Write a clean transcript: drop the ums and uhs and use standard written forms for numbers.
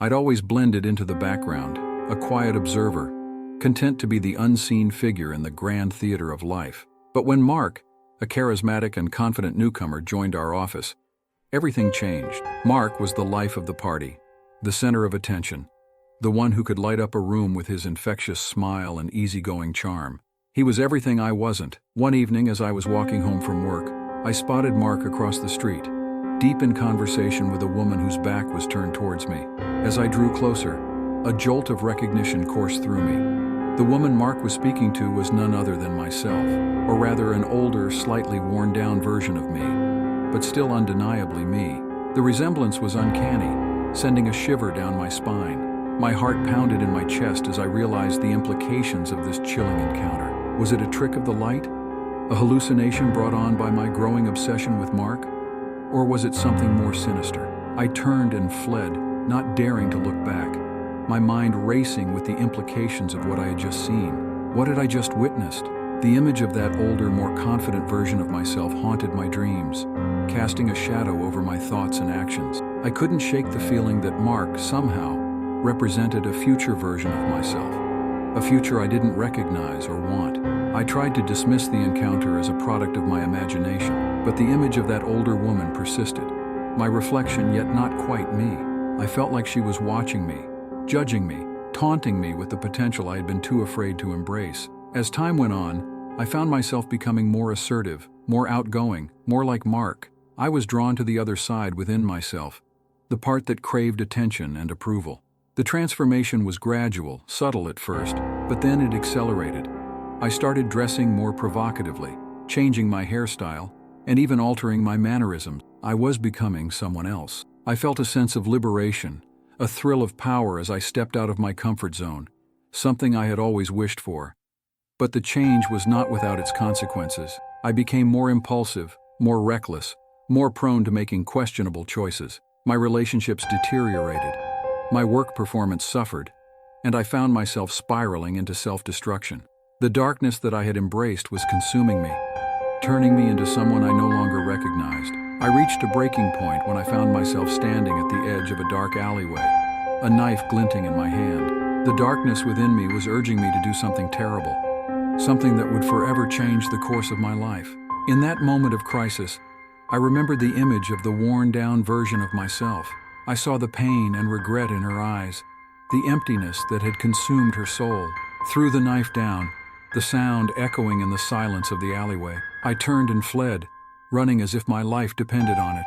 I'd always blended into the background, a quiet observer, content to be the unseen figure in the grand theater of life. But when Mark, a charismatic and confident newcomer, joined our office, everything changed. Mark was the life of the party, the center of attention, the one who could light up a room with his infectious smile and easygoing charm. He was everything I wasn't. One evening, as I was walking home from work, I spotted Mark across the street, deep in conversation with a woman whose back was turned towards me. As I drew closer, a jolt of recognition coursed through me. The woman Mark was speaking to was none other than myself, or rather an older, slightly worn-down version of me, but still undeniably me. The resemblance was uncanny, sending a shiver down my spine. My heart pounded in my chest as I realized the implications of this chilling encounter. Was it a trick of the light? A hallucination brought on by my growing obsession with Mark? Or was it something more sinister? I turned and fled, not daring to look back, my mind racing with the implications of what I had just seen. What had I just witnessed? The image of that older, more confident version of myself haunted my dreams, casting a shadow over my thoughts and actions. I couldn't shake the feeling that Mark, somehow, represented a future version of myself, a future I didn't recognize or want. I tried to dismiss the encounter as a product of my imagination, but the image of that older woman persisted, my reflection yet not quite me. I felt like she was watching me, judging me, taunting me with the potential I had been too afraid to embrace. As time went on, I found myself becoming more assertive, more outgoing, more like Mark. I was drawn to the other side within myself, the part that craved attention and approval. The transformation was gradual, subtle at first, but then it accelerated. I started dressing more provocatively, changing my hairstyle, and even altering my mannerisms. I was becoming someone else. I felt a sense of liberation, a thrill of power as I stepped out of my comfort zone, something I had always wished for. But the change was not without its consequences. I became more impulsive, more reckless, more prone to making questionable choices. My relationships deteriorated. My work performance suffered, and I found myself spiraling into self-destruction. The darkness that I had embraced was consuming me, turning me into someone I no longer recognized. I reached a breaking point when I found myself standing at the edge of a dark alleyway, a knife glinting in my hand. The darkness within me was urging me to do something terrible, something that would forever change the course of my life. In that moment of crisis, I remembered the image of the worn-down version of myself. I saw the pain and regret in her eyes, the emptiness that had consumed her soul. Threw the knife down, the sound echoing in the silence of the alleyway. I turned and fled, running as if my life depended on it.